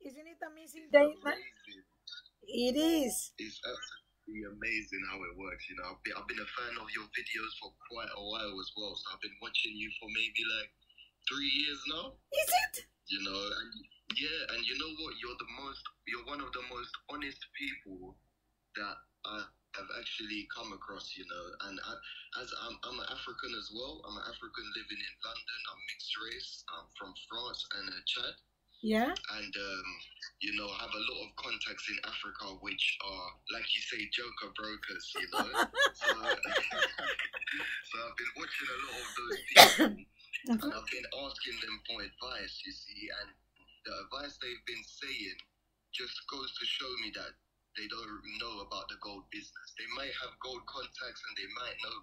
Isn't it amazing? It's amazing. It is. It's absolutely amazing how it works. You know, I've been a fan of your videos for quite a while as well. So I've been watching you for maybe like 3 years now. Is it? You know, and yeah, and you know what? You're one of the most honest people that I have actually come across. You know, and as I'm an African as well. I'm an African living in London. I'm mixed race. I'm from France and Chad. Yeah. And you know, have a lot of contacts in Africa, which are, like you say, joker brokers. You know, so so I've been watching a lot of those people, and I've been asking them for advice. You see, and the advice they've been saying just goes to show me that they don't know about the gold business. They might have gold contacts and they might know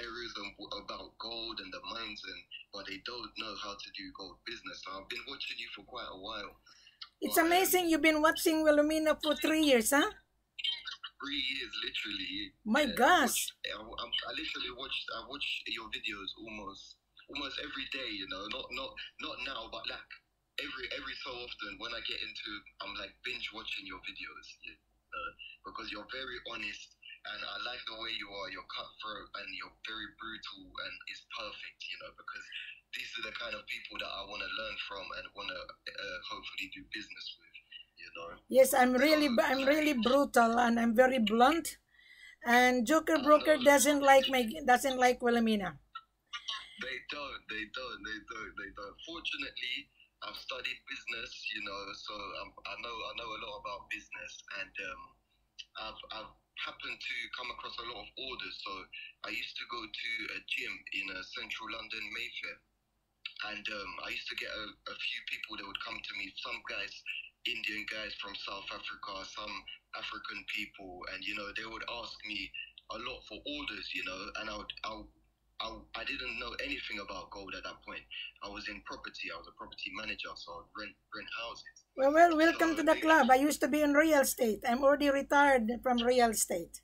areas about gold and the mines, but they don't know how to do gold business. So I've been watching you for quite a while. It's amazing you've been watching Wilhelmina for 3 years, huh? 3 years, literally. My gosh. I literally watch your videos almost every day. You know, not now, but like every so often when I get into, I'm like binge watching your videos. Because you're very honest, and I like the way you are. You're cutthroat and you're very brutal, and it's perfect, you know, because these are the kind of people that I want to learn from and want to hopefully do business with, you know. Yes, I'm really brutal and I'm very blunt, and Joker Broker doesn't like Wilhelmina. They don't. Fortunately, I've studied business, you know, so I know a lot about business, and I've happened to come across a lot of orders. So I used to go to a gym in central London, Mayfair, and I used to get a few people that would come to me. Some guys, Indian guys from South Africa, some African people, and you know, they would ask me a lot for orders, you know, and I didn't know anything about gold at that point. I was in property. I was a property manager, so I'd rent houses. Well, welcome to the club. I used to be in real estate. I'm already retired from real estate.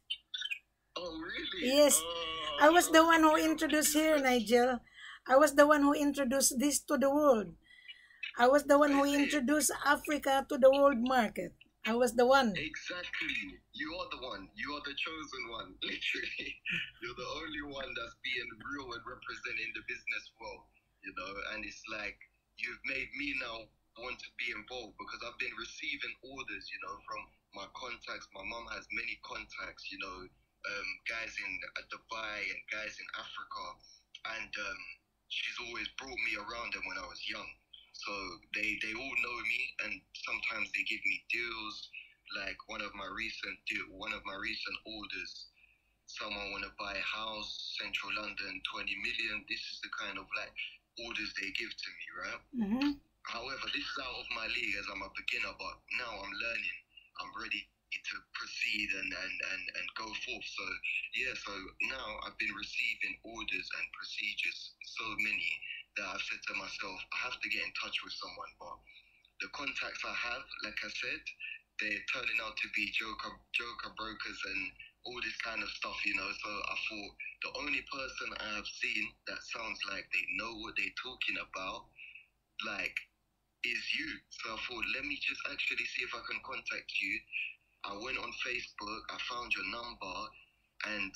Oh, really? Yes. I was the one who introduced here, Nigel. I was the one who introduced this to the world. I was the one who introduced Africa to the world market. I was the one. Exactly. You are the one. You are the chosen one. Literally. You're the only one that's being real and representing the business world, you know, and it's like you've made me now want to be involved because I've been receiving orders, you know, from my contacts. My mom has many contacts, you know, guys in Dubai and guys in Africa, and she's always brought me around them when I was young. So they all know me, and sometimes they give me deals. Like one of my recent orders, someone want to buy a house, central London, 20 million. This is the kind of like orders they give to me, right? Mm-hmm. However, this is out of my league as I'm a beginner, but now I'm learning. I'm ready to proceed and go forth. So yeah, so now I've been receiving orders and procedures, so many, that I've said to myself, I have to get in touch with someone. But the contacts I have, like I said, they're turning out to be joker brokers and all this kind of stuff, you know. So I thought the only person I have seen that sounds like they know what they're talking about, like, is you. So I thought, let me just actually see if I can contact you. I went on Facebook, I found your number, and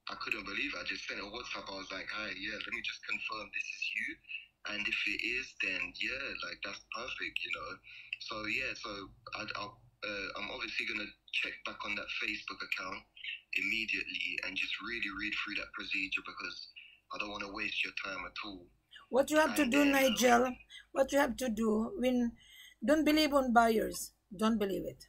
I couldn't believe it. I just sent a WhatsApp. I was like, hi, yeah, let me just confirm this is you. And if it is, then yeah, like that's perfect, you know. So yeah, so I'm obviously going to check back on that Facebook account immediately and just really read through that procedure because I don't want to waste your time at all. What you have to do, Nigel, what you have to do, don't believe on buyers. Don't believe it.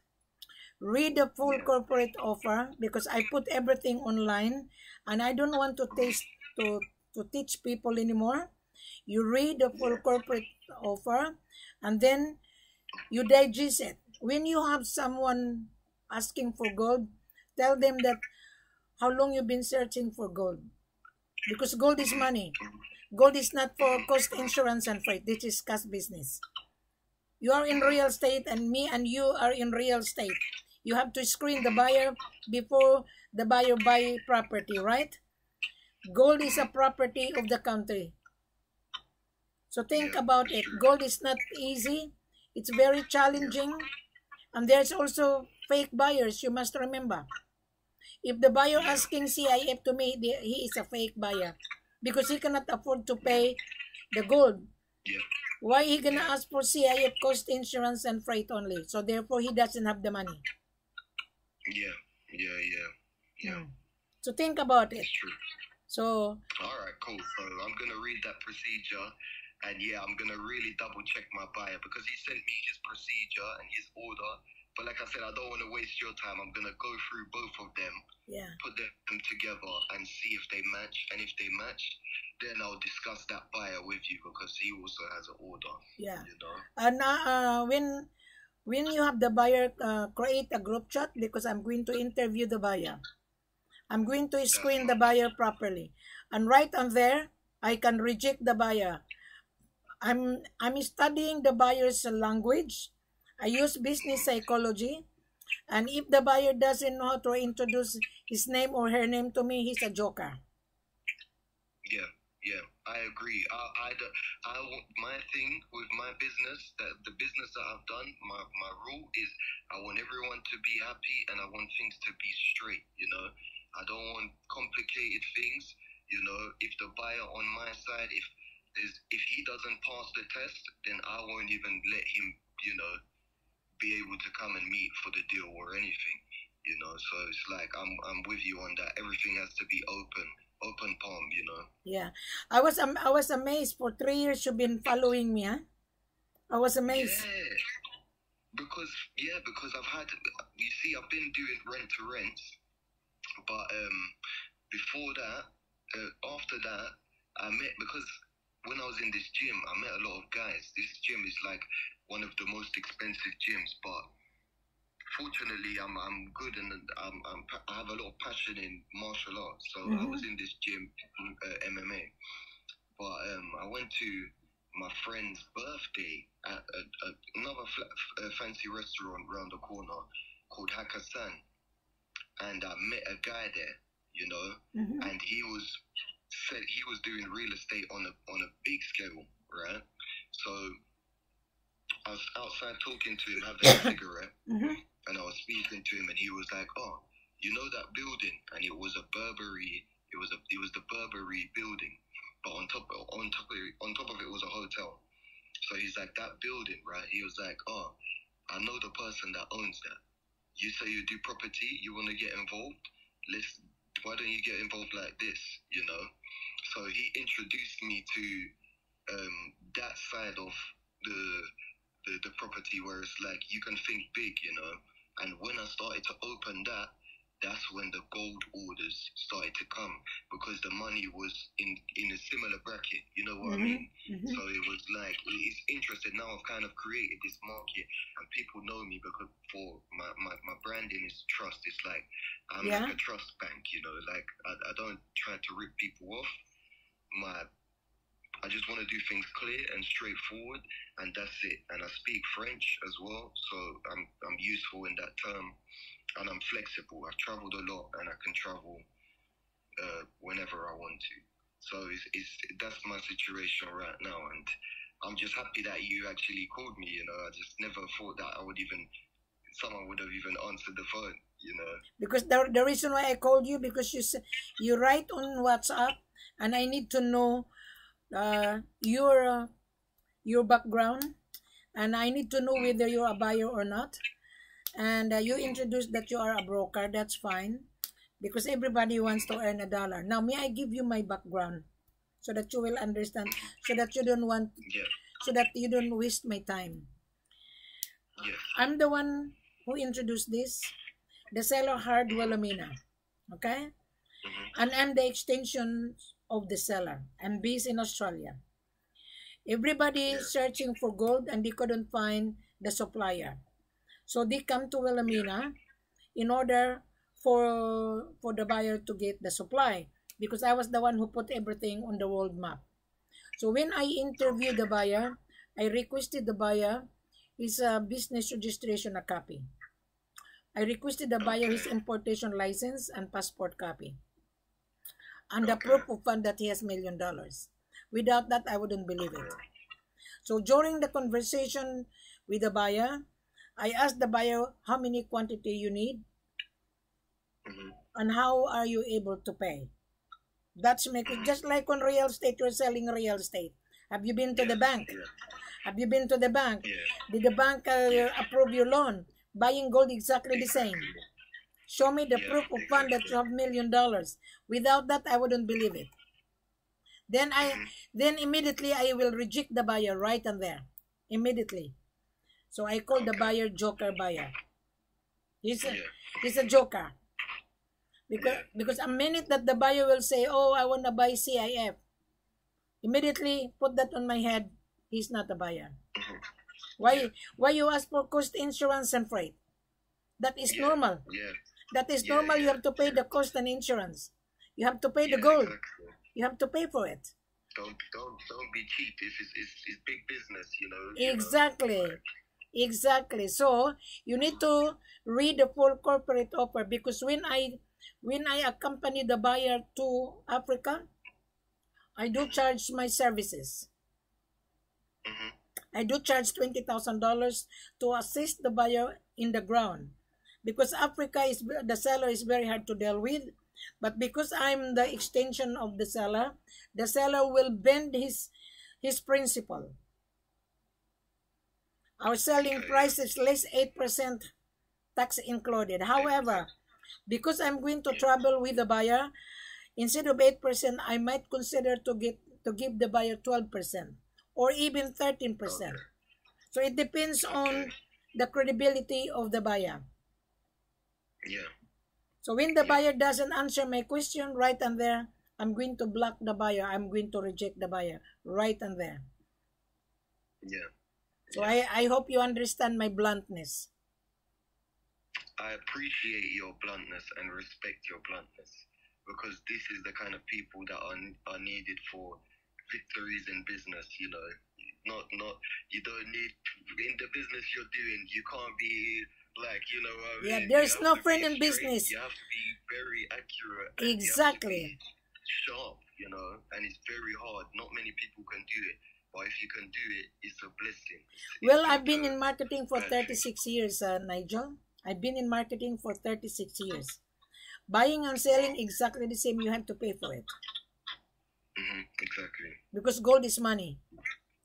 Read the full corporate offer because I put everything online and I don't want to teach people anymore. You read the full corporate offer and then you digest it. When you have someone asking for gold, tell them that how long you've been searching for gold. Because gold is money. Gold is not for cost insurance and freight. This is cash business. You are in real estate and me and you are in real estate. You have to screen the buyer before the buyer buy property, right? Gold is a property of the country. So think about it. Gold is not easy. It's very challenging. And there's also fake buyers, you must remember. If the buyer yeah, asking CIF to me, he is a fake buyer because he cannot afford to pay the gold. yeah, Why he gonna yeah, ask for CIF cost insurance and freight only? So therefore he doesn't have the money. yeah, yeah, yeah, yeah. So think about it. It's true. So All right, cool. So I'm gonna read that procedure, and yeah, I'm gonna really double check my buyer because he sent me his procedure and his order. But like I said, I don't want to waste your time. I'm gonna go through both of them, yeah, put them together, and see if they match. And if they match, then I'll discuss that buyer with you because he also has an order. yeah. You know. And when you have the buyer, create a group chat because I'm going to interview the buyer. I'm going to screen the buyer properly, and right on there, I can reject the buyer. I'm studying the buyer's language. I use business psychology, and if the buyer doesn't know how to introduce his name or her name to me, he's a joker. Yeah, yeah, I agree. My thing with my business, that the business that I've done, my rule is I want everyone to be happy and I want things to be straight. You know, I don't want complicated things. You know, if the buyer on my side, if he doesn't pass the test, then I won't even let him, you know, be able to come and meet for the deal or anything. You know, so it's like I'm with you on that. Everything has to be open palm. You know. Yeah, I was amazed. For 3 years, you've been following me, huh? I was amazed. Yeah, because I've had, you see, I've been doing rent to rents, but before that, after that, because when I was in this gym, I met a lot of guys. This gym is like one of the most expensive gyms, but fortunately, I'm good and I have a lot of passion in martial arts. So I was in this gym, MMA, but I went to my friend's birthday at another fancy restaurant around the corner called Hakkasan, and I met a guy there, you know, and he said he was doing real estate on a big scale, right? So I was outside talking to him, having a cigarette, and I was speaking to him, and he was like, "Oh, you know that building?" And it was a Burberry. It was the Burberry building, but on top of it was a hotel. So he's like, "That building, right?" He was like, "Oh, I know the person that owns that. You say you do property, you want to get involved? Why don't you get involved like this, you know?" So he introduced me to that side of the property where it's like you can think big, you know. And when I started to open that, that's when the gold orders started to come because the money was in a similar bracket, you know what I mean? So it was like, it's interesting. Now I've kind of created this market and people know me because for my branding is trust. It's like, I'm like a trust bank, you know, like I don't try to rip people off. I just want to do things clear and straightforward, and that's it. And I speak French as well, so I'm useful in that term, and I'm flexible. I've traveled a lot, and I can travel whenever I want to. So that's my situation right now, and I'm just happy that you actually called me. You know, I just never thought that someone would have even answered the phone. You know, because the reason why I called you, because you write on WhatsApp, and I need to know your background, and I need to know whether you're a buyer or not. And you introduced that you are a broker. That's fine, because everybody wants to earn $1. Now, may I give you my background so that you will understand, so that you don't waste my time. I'm the one who introduced this, the seller Hard Wilhelmina, okay? And I'm the extension of the seller. I'm based in Australia. Everybody is searching for gold and they couldn't find the supplier. So they come to Wilhelmina in order for the buyer to get the supply, because I was the one who put everything on the world map. So when I interviewed the buyer, I requested the buyer his business registration a copy. I requested the buyer his importation license and passport copy, and the proof of fund that he has $1 million. Without that, I wouldn't believe it. So during the conversation with the buyer. I ask the buyer how many quantity you need and how are you able to pay. That's making just like on real estate, you're selling real estate. Have you been to the bank? Have you been to the bank? Did the bank approve your loan? Buying gold exactly the same. Show me the proof of fund that you have $1 million. Without that, I wouldn't believe it. Then immediately I will reject the buyer right and there. Immediately. So I call the buyer joker buyer. He's a joker. Because a minute that the buyer will say, oh, I want to buy CIF, immediately put that on my head, he's not a buyer. Why you ask for cost insurance and freight? That is normal. That is normal. You have to pay the cost and insurance. You have to pay the gold. Exactly. You have to pay for it. Don't be cheap. If it's big business, you know. Exactly. So you need to read the full corporate offer, because when I accompany the buyer to Africa, I do charge my services. I do charge $20,000 to assist the buyer in the ground, because Africa the seller is very hard to deal with. But because I'm the extension of the seller will bend his principle. Our selling price is less 8% tax included. However, because I'm going to travel with the buyer, instead of 8%, I might consider to give the buyer 12% or even 13%. So it depends on the credibility of the buyer. So when the buyer doesn't answer my question right and there, I'm going to block the buyer. I'm going to reject the buyer right and there. So I hope you understand my bluntness. I appreciate your bluntness and respect your bluntness, because this is the kind of people that are needed for victories in business, you know. Not you don't need, in the business you're doing, you can't be like, you know, there's no friend in business. You have to be very accurate. Exactly. Sharp, you know, and it's very hard. Not many people can do it. But if you can do it, it's a blessing. Well, I've been in marketing for 36 years, Nigel. I've been in marketing for 36 years. Buying and selling exactly the same. You have to pay for it. Exactly. Because gold is money.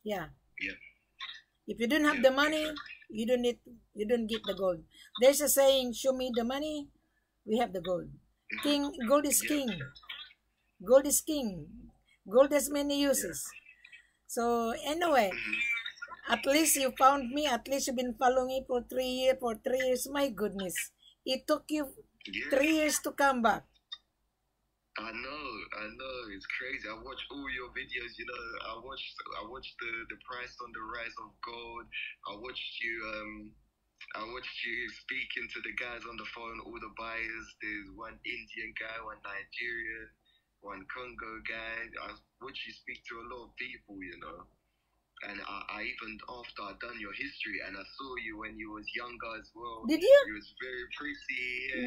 If you don't have the money, you don't get the gold. There's a saying, show me the money, we have the gold. Gold is king. Gold is king. Gold has many uses. So anyway, at least you found me. At least you've been following me for 3 years. For 3 years, my goodness, it took you 3 years to come back. I know, it's crazy. I watch all your videos, you know. I watched the price on the rise of gold. I watched you speaking to the guys on the phone, all the buyers. There's one Indian guy, one Nigerian, one Congo guy. I watched you speak to a lot of people, you know. And I even, after I'd done your history, and I saw you when you was younger as well. Did you? You was very pretty.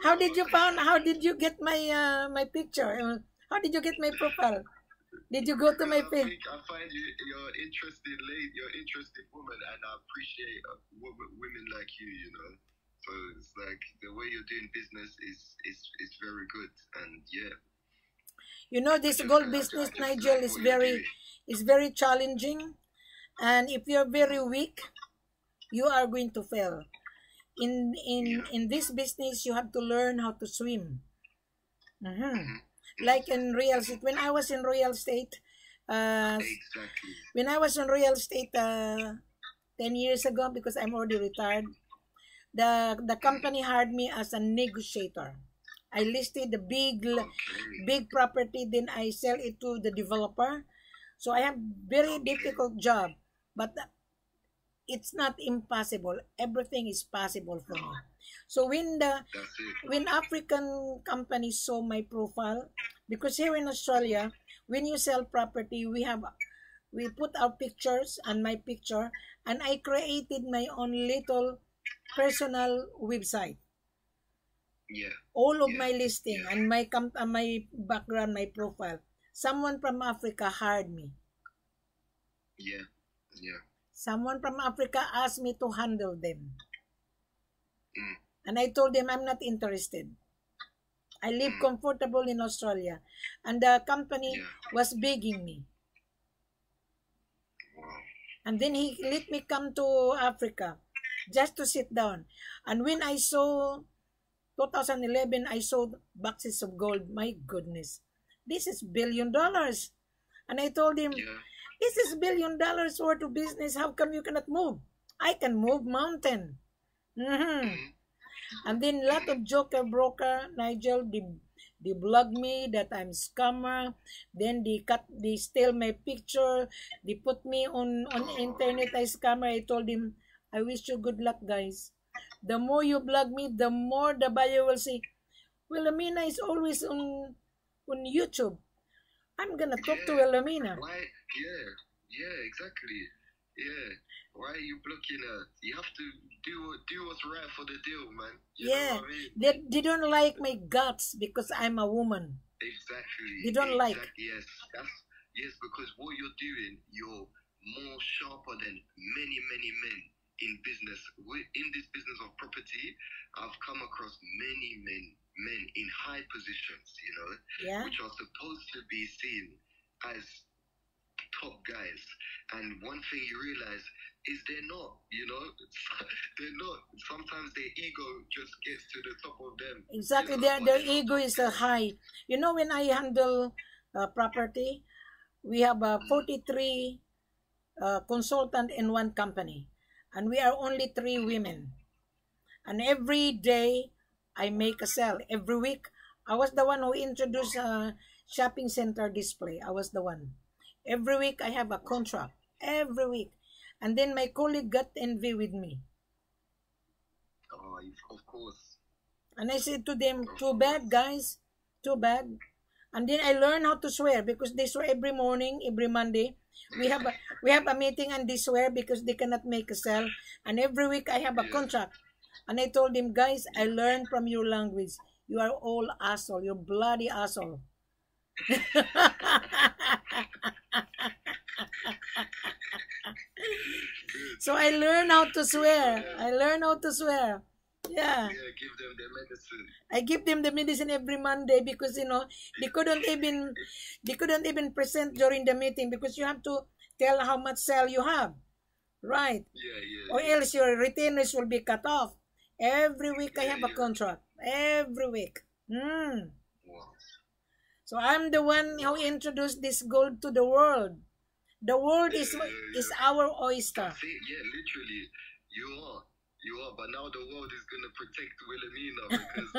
How did you get my my picture? How did you get my profile? Did you go to my page? I find you're an interesting lady, you're an interesting woman, and I appreciate women like you, you know. So it's like the way you're doing business is very good, and You know, this gold business, Nigel, is very challenging, and if you're very weak, you are going to fail. In this business, you have to learn how to swim. Like in real estate, when I was in real estate, when I was in real estate 10 years ago, because I'm already retired, the company hired me as a negotiator. I listed the big property, then I sell it to the developer. So I have very difficult job, but it's not impossible. Everything is possible for me. So when African companies saw my profile, because here in Australia, when you sell property, we put our pictures and my picture, and I created my own little personal website. All of my listing and my background, my profile. Someone from Africa hired me. Someone from Africa asked me to handle them. Mm. And I told them I'm not interested. I live comfortable in Australia. And the company was begging me. Wow. And then he let me come to Africa just to sit down. And when I saw 2011, I saw boxes of gold. My goodness, this is $1 billion. And I told him, Yeah. this is $1 billion worth of business. How come you cannot move? I can move mountain. Mm. And then a lot of joker broker, Nigel, they blog me that I'm scammer. Then they steal my picture. They put me on internet as scammer. I told him, I wish you good luck, guys. The more you blog me, the more the buyer will say, Wilhelmina is always on YouTube. I'm gonna talk to Wilhelmina. Why? Yeah, exactly. Yeah. Why are you blocking her? You have to do what's right for the deal, man. You know what I mean? They don't like my guts because I'm a woman. Exactly. They don't like. Yes, because what you're doing, you're more sharper than many men in business. In this business of property, I've come across many men in high positions, you know, which are supposed to be seen as top guys. And one thing you realize is they're not, you know, they're not. Sometimes their ego just gets to the top of them. Exactly, you know, their ego is high. You know, when I handle property, we have 43 consultant in one company, and we are only 3 women. And every day, I make a sale. Every week, I was the one who introduced shopping center display. I was the one. Every week, I have a contract. Every week. And then my colleague got envy with me. Oh, of course. And I said to them, too bad, guys. Too bad. And then I learned how to swear because they swear every morning, every Monday. We have a meeting and they swear because they cannot make a sale. And every week I have a contract. And I told them, guys, I learned from your language. You are all asshole. You're bloody asshole. So I learned how to swear. Yeah. Give them their medicine. I give them the medicine every Monday because, you know, they couldn't even present during the meeting because you have to tell how much sale you have. Right? Or else your retainers will be cut off. Every week I have a contract. Every week. Wow. So I'm the one who introduced this gold to the world. The world is our oyster. Yeah, literally. You are, but now the world is going to protect Wilhelmina because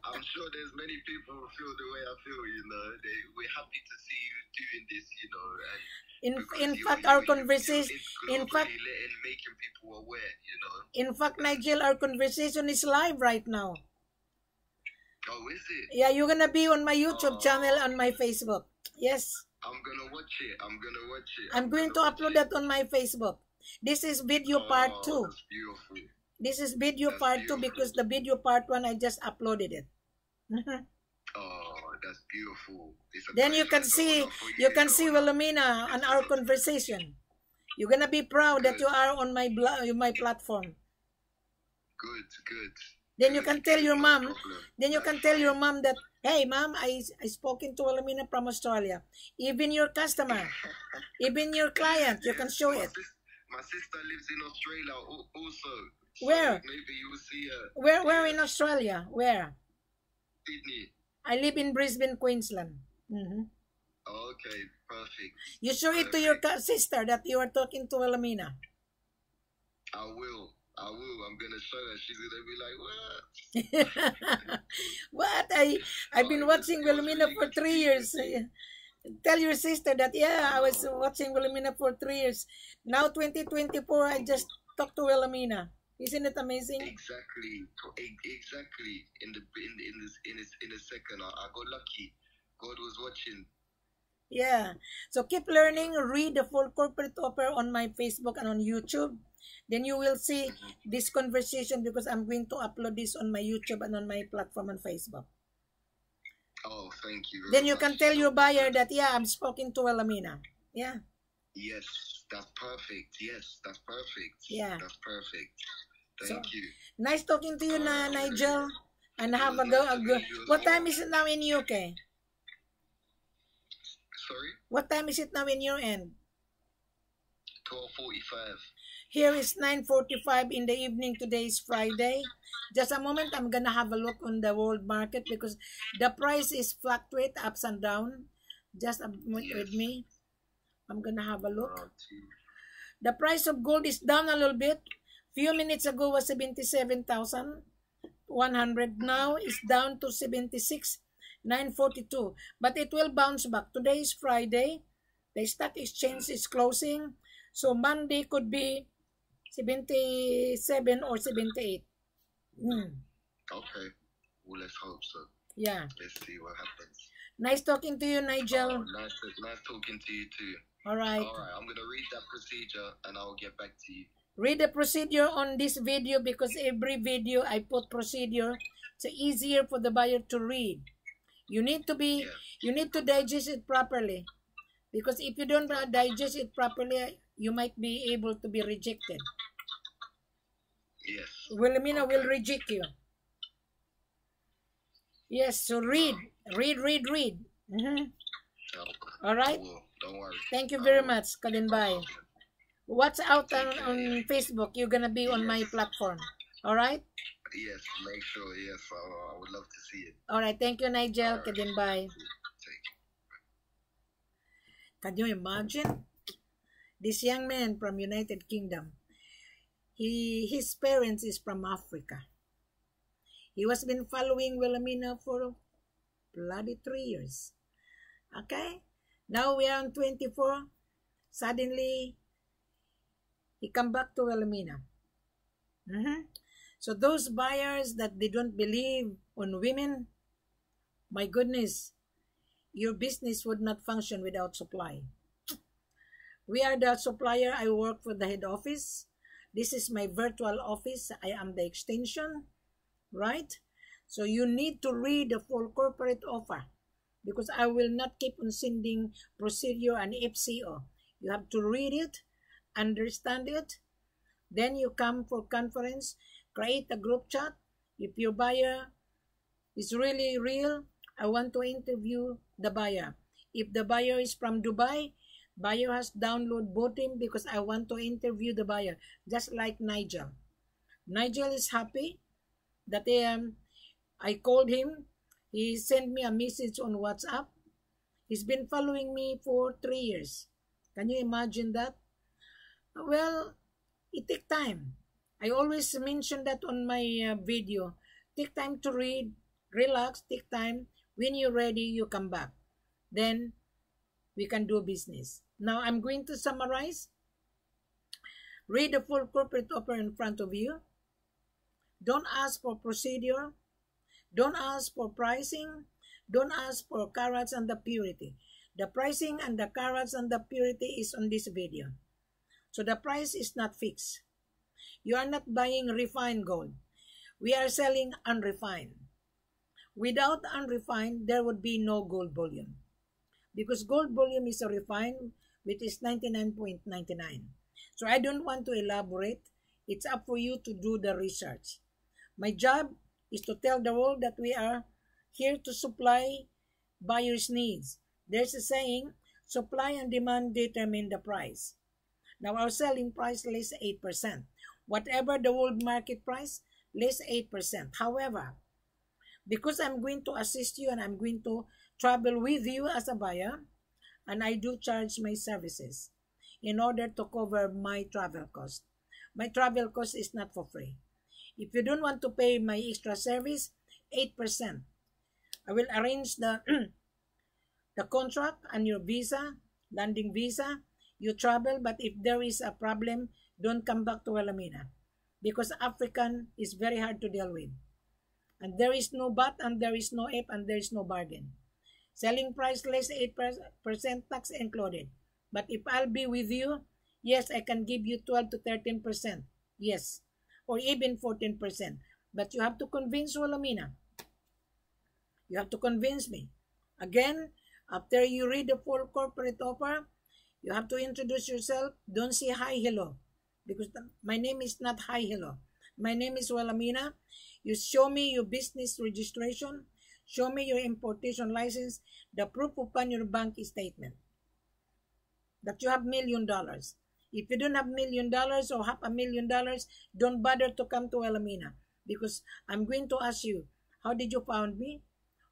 I'm sure there's many people who feel the way I feel, you know. We're happy to see you doing this, you know. And in fact, our conversation, making people aware, you know. In fact, Nigel, our conversation is live right now. Oh, is it? Yeah, you're going to be on my YouTube channel, on my Facebook. Yes. I'm going to watch it. I'm going to upload that on my Facebook. This is video part 2. That's beautiful. This is video part 2 because the video part 1 I just uploaded it. Oh, that's beautiful. Then you can see Wilhelmina on our conversation. You're gonna be proud that you are on my platform. Good. Then you can tell your mom. Then you can tell your mom that, hey, mom, I spoken to Wilhelmina from Australia. Even your customer, even your client, you can show it. My sister lives in Australia also. Where? So maybe you will see her. Where in Australia? Where? Sydney. I live in Brisbane, Queensland. Okay, perfect. You show it to your sister that you are talking to Wilhelmina. I will. I'm gonna show her. She's gonna be like, what? What? I've been watching Wilhelmina for 3 years. Tell your sister that, yeah, I was watching Wilhelmina for 3 years. Now 2024, I just talked to Wilhelmina. Isn't it amazing? Exactly. In a second, I got lucky. God was watching. Yeah. So keep learning. Read the full corporate offer on my Facebook and on YouTube. Then you will see this conversation because I'm going to upload this on my YouTube and on my platform on Facebook. Oh, thank you. Then you can tell your buyer that, yeah, I'm speaking to Wilhelmina. Yeah. Yes, that's perfect. Yes, that's perfect. Yeah. That's perfect. So, Thank you. nice talking to you, na I'm gonna Nigel. And It have was a go. nice to meet you as What well. time is it now in UK? Sorry? What time is it now in your end? 12:45. Here is 9:45 in the evening. Today is Friday. Just a moment, I'm gonna have a look on the world market because the price is fluctuate ups and down. Just a moment Yes. with me. I'm gonna have a look. Around 2. The price of gold is down a little bit. Few minutes ago was 77,100. Now is down to 76,942. But it will bounce back. Today is Friday. The stock exchange is closing. So Monday could be 77 or 78. Okay. Well, let's hope so. Yeah. Let's see what happens. Nice talking to you, Nigel. Nice talking to you too. All right. I'm gonna read that procedure and I'll get back to you. Read the procedure on this video because every video I put procedure. It's easier for the buyer to read. You need to digest it properly. Because if you don't digest it properly, you might be able to be rejected. Yes. Wilhelmina will reject you. Yes, so read. All right? Don't worry. Thank you very much, Kadinbay. What's out on Facebook? You're going to be on my platform. All right? Yes, make sure. Yes, I would love to see it. All right, thank you, Nigel. Kadinbay. Can you imagine? This young man from United Kingdom, his parents is from Africa. He was been following Wilhelmina for bloody 3 years. Okay? Now we are on 24. Suddenly, he come back to Wilhelmina. So those buyers that they don't believe on women, my goodness, your business would not function without supply. We are the supplier. I work for the head office. This is my virtual office. I am the extension, right? So you need to read the full corporate offer because I will not keep on sending procedure and FCO. You have to read it, understand it. Then you come for conference, create a group chat. If your buyer is really real, I want to interview the buyer. If the buyer is from Dubai, buyer has download Botim because I want to interview the buyer. Just like Nigel. Nigel is happy that I called him. He sent me a message on WhatsApp. He's been following me for 3 years. Can you imagine that? Well, it takes time. I always mention that on my video. Take time to read, relax, take time. When you're ready, you come back. Then, we can do business. Now, I'm going to summarize. Read the full corporate offer in front of you. Don't ask for procedure. Don't ask for pricing. Don't ask for carats and the purity. The pricing and the carats and the purity is on this video. So the price is not fixed. You are not buying refined gold. We are selling unrefined. Without unrefined, there would be no gold bullion. Because gold bullion is a refined, which is 99.99. So I don't want to elaborate. It's up for you to do the research. My job is to tell the world that we are here to supply buyers' needs. There's a saying, supply and demand determine the price. Now our selling price less 8%. Whatever the world market price, less 8%. However, because I'm going to assist you and I'm going to travel with you as a buyer, and I do charge my services in order to cover my travel cost. My travel cost is not for free. If you don't want to pay my extra service, 8%. I will arrange the contract and your visa, landing visa. You travel, but if there is a problem, don't come back to Wilhelmina. Because African is very hard to deal with. And there is no VAT, and there is no F, and there is no bargain. Selling price less 8% tax included. But if I'll be with you, yes, I can give you 12 to 13%. Yes. Or even 14%. But you have to convince Wilhelmina. You have to convince me. Again, after you read the full corporate offer, You have to introduce yourself. Don't say hi, hello. Because my name is not hi, hello. My name is Wilhelmina. You show me your business registration. Show me your importation license. The proof upon your bank statement that you have $1 million. If you don't have $1 million or $500,000, don't bother to come to Wilhelmina, because I'm going to ask you, how did you found me?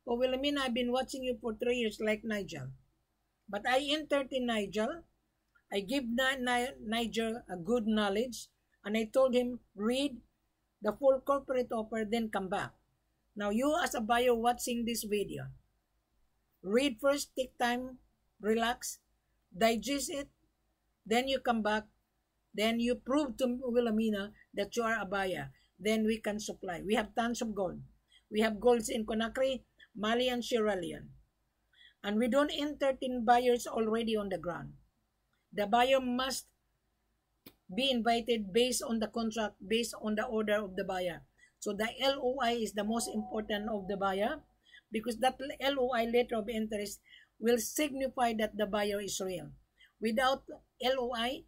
Oh, Wilhelmina, I've been watching you for 3 years like Nigel. But I entertained Nigel. I give Nigel a good knowledge, and I told him, read the full corporate offer, then come back. Now you as a buyer watching this video, read first, take time, relax, digest it, then you come back, then you prove to Wilhelmina that you are a buyer. Then we can supply. We have tons of gold. We have golds in Conakry, Mali, and Sierra Leone. And we don't entertain buyers already on the ground. The buyer must be invited based on the contract, based on the order of the buyer. So the LOI is the most important of the buyer, because that LOI, letter of interest, will signify that the buyer is real. Without LOI,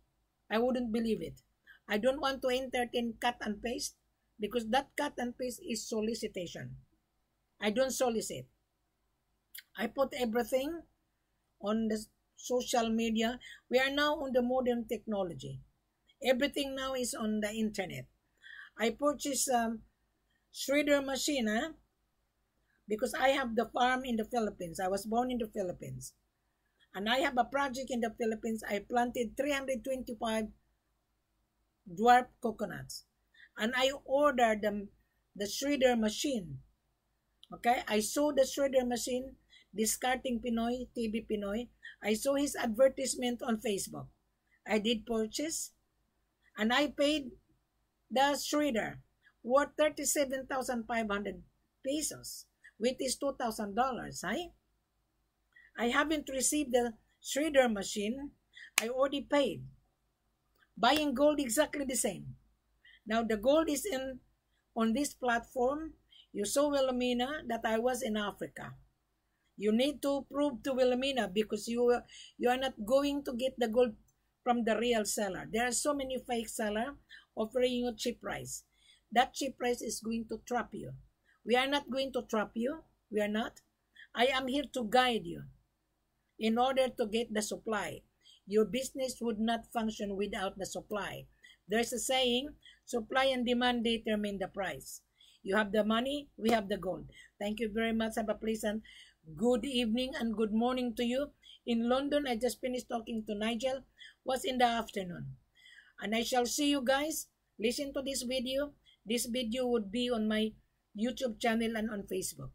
I wouldn't believe it. I don't want to entertain cut and paste, because that cut and paste is solicitation. I don't solicit. I put everything on the social media. We are now on the modern technology. Everything now is on the internet. I purchased a shredder machine because I have the farm in the Philippines. I was born in the Philippines. And I have a project in the Philippines. I planted 325 dwarf coconuts. And I ordered the shredder machine. Okay, I saw the shredder machine, Discarding Pinoy, TV Pinoy. I saw his advertisement on Facebook. I did purchase, and I paid the shredder worth 37,500 pesos, which is $2,000. I haven't received the shredder machine. I already paid. Buying gold exactly the same. Now the gold is on this platform. You saw Wilhelmina that I was in Africa. You need to prove to Wilhelmina, because you are not going to get the gold from the real seller. There are so many fake sellers offering you cheap price. That cheap price is going to trap you. We are not going to trap you. We are not. I am here to guide you in order to get the supply. Your business would not function without the supply. There's a saying, supply and demand determine the price. You have the money, we have the gold. Thank you very much. Have a pleasant good evening and good morning to you. In London, I just finished talking to Nigel. Was in the afternoon. And I shall see you guys. Listen to this video. This video would be on my YouTube channel and on Facebook.